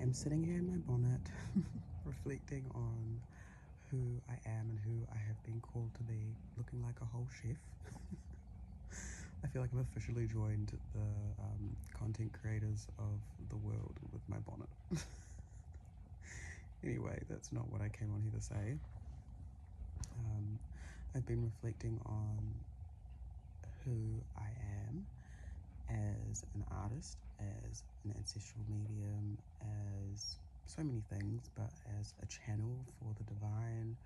I'm sitting here in my bonnet, reflecting on who I am and who I have been called to be, looking like a whole chef. I feel like I've officially joined the content creators of the world with my bonnet. Anyway, that's not what I came on here to say. I've been reflecting on who I am as an artist, as an ancestral medium, as so many things, but as a channel for the divine,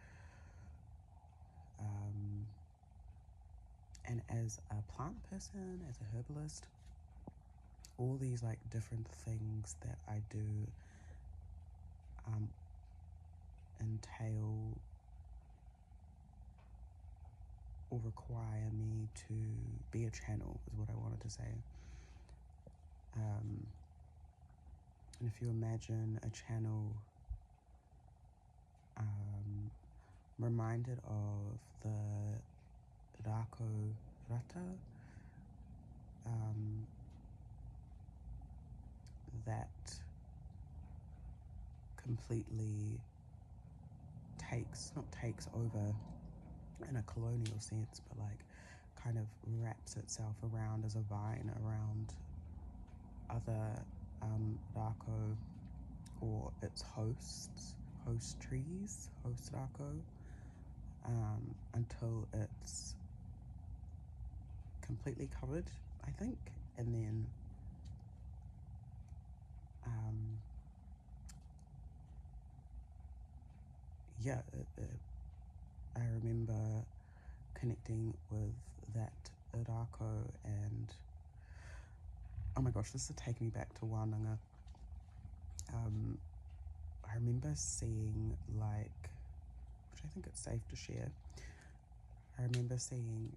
and as a plant person, as a herbalist. All these like different things that I do entail or require me to be a channel, is what I wanted to say. And if you imagine a channel, reminded of the Rako Rata, that completely takes over in a colonial sense, but like kind of wraps itself around as a vine around other Rako or its host trees, host Rako, until it's completely covered, I think, and then I remember connecting with that Rako, and oh my gosh, this is taking me back to Wānanga. I remember seeing, like, which I think it's safe to share, I remember seeing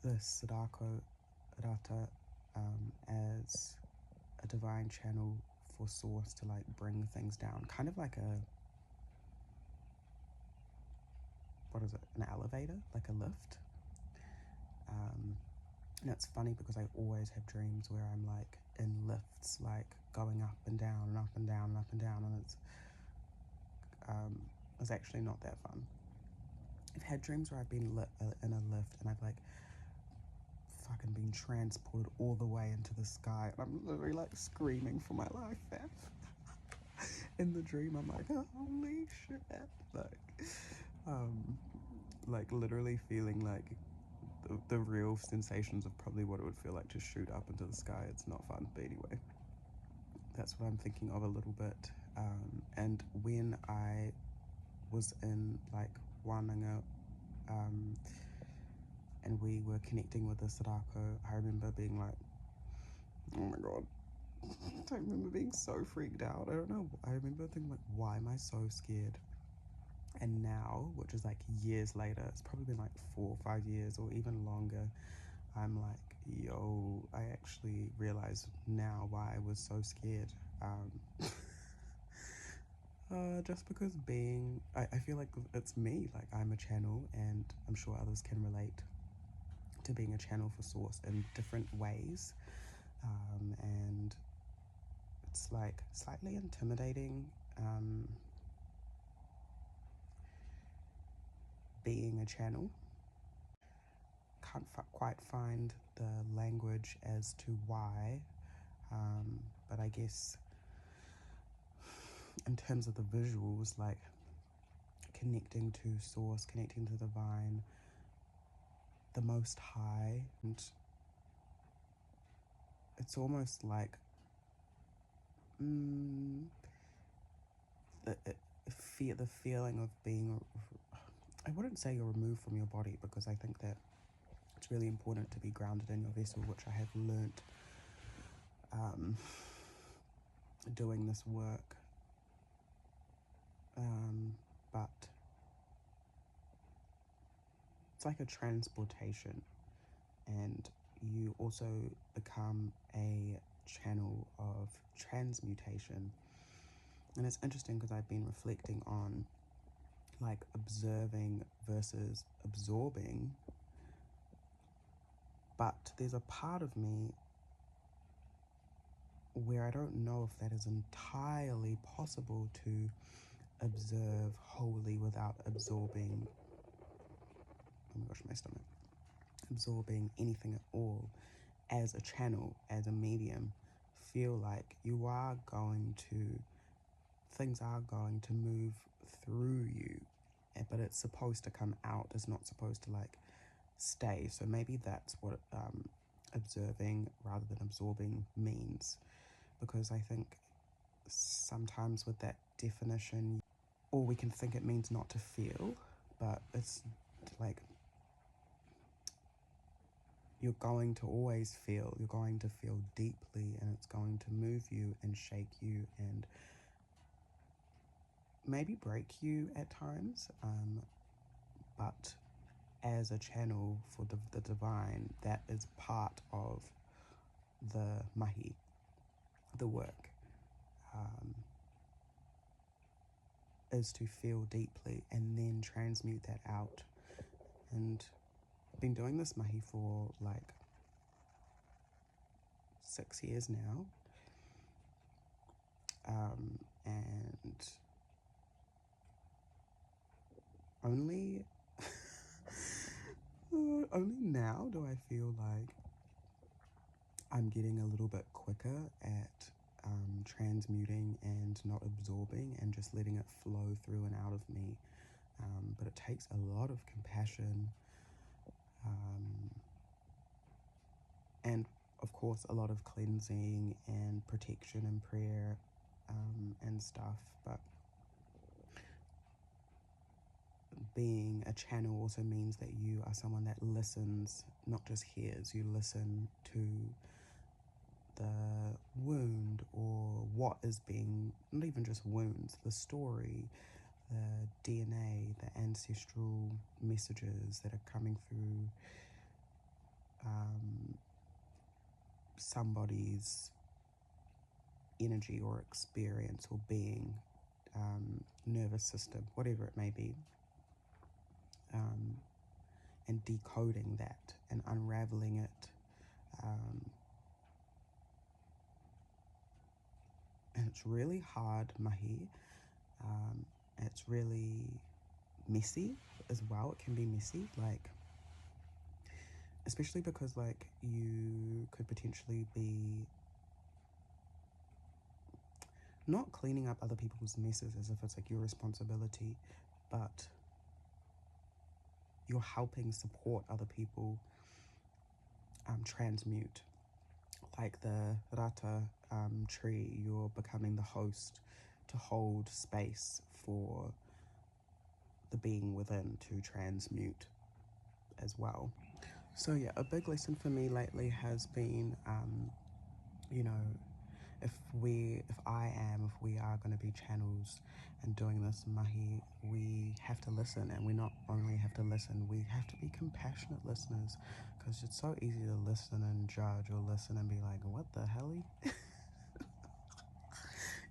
this Rako Rata as a divine channel for source to like bring things down, kind of like an elevator, like a lift. And it's funny because I always have dreams where I'm like in lifts, like going up and down and up and down and up and down, and it's actually not that fun. I've had dreams where I've been in a lift and I've like fucking been transported all the way into the sky, and I'm literally like screaming for my life, man. In the dream I'm like, oh, holy shit, like literally feeling like the real sensations of probably what it would feel like to shoot up into the sky. It's not fun, but anyway, that's what I'm thinking of a little bit. And when I was in like Wānanga, and we were connecting with the Sadako, I remember being like, oh my god, I remember being so freaked out. I don't know, I remember thinking like, why am I so scared? And now, which is like years later, it's probably been like 4 or 5 years or even longer, I'm like, yo, I actually realize now why I was so scared. Just because I feel like it's me, like I'm a channel, and I'm sure others can relate to being a channel for source in different ways, and it's like slightly intimidating, being a channel. Can't quite find the language as to why, but I guess in terms of the visuals, like connecting to source, connecting to the divine, the Most High, and it's almost like the feeling of being, I wouldn't say you're removed from your body, because I think that it's really important to be grounded in your vessel, which I have learnt doing this work, but it's like a transportation, and you also become a channel of transmutation. And it's interesting because I've been reflecting on like observing versus absorbing, but there's a part of me where I don't know if that is entirely possible to observe wholly without absorbing, oh my gosh, my stomach, absorbing anything at all as a channel, as a medium. Feel like things are going to move through you, but it's supposed to come out. It's not supposed to like stay. So maybe that's what observing rather than absorbing means, because I think sometimes with that definition, or we can think it means not to feel, but it's like you're going to always feel, you're going to feel deeply, and it's going to move you and shake you and maybe break you at times, but as a channel for the divine, that is part of the mahi, the work, is to feel deeply and then transmute that out. And I've been doing this mahi for like 6 years now, and only only now do I feel like I'm getting a little bit quicker at transmuting and not absorbing and just letting it flow through and out of me. But it takes a lot of compassion, and of course a lot of cleansing and protection and prayer, and stuff. But being a channel also means that you are someone that listens, not just hears. You listen to the wound, or what is being, not even just wounds, the story, the DNA, the ancestral messages that are coming through somebody's energy or experience or being, nervous system, whatever it may be, and decoding that and unraveling it. And it's really hard mahi. It's really messy as well. It can be messy, like, especially because like you could potentially be not cleaning up other people's messes as if it's like your responsibility, but you're helping support other people transmute. Like the rata tree, you're becoming the host to hold space for the being within to transmute as well. So yeah, a big lesson for me lately has been, you know, if we are going to be channels and doing this mahi, we have to listen. And we not only have to listen, we have to be compassionate listeners, because it's so easy to listen and judge, or listen and be like, what the hell?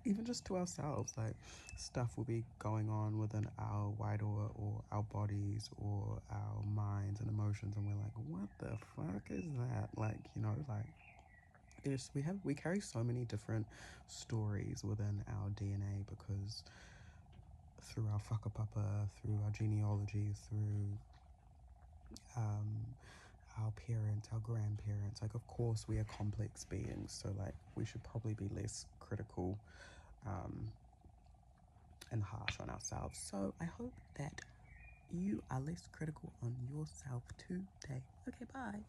Even just to ourselves, like stuff will be going on within our wairua or our bodies or our minds and emotions, and we're like, what the fuck is that? Like, you know, like we carry so many different stories within our DNA, because through our whakapapa, through our genealogy, through our parents, our grandparents, like of course we are complex beings, so like we should probably be less critical and harsh on ourselves. So I hope that you are less critical on yourself today. Okay, bye.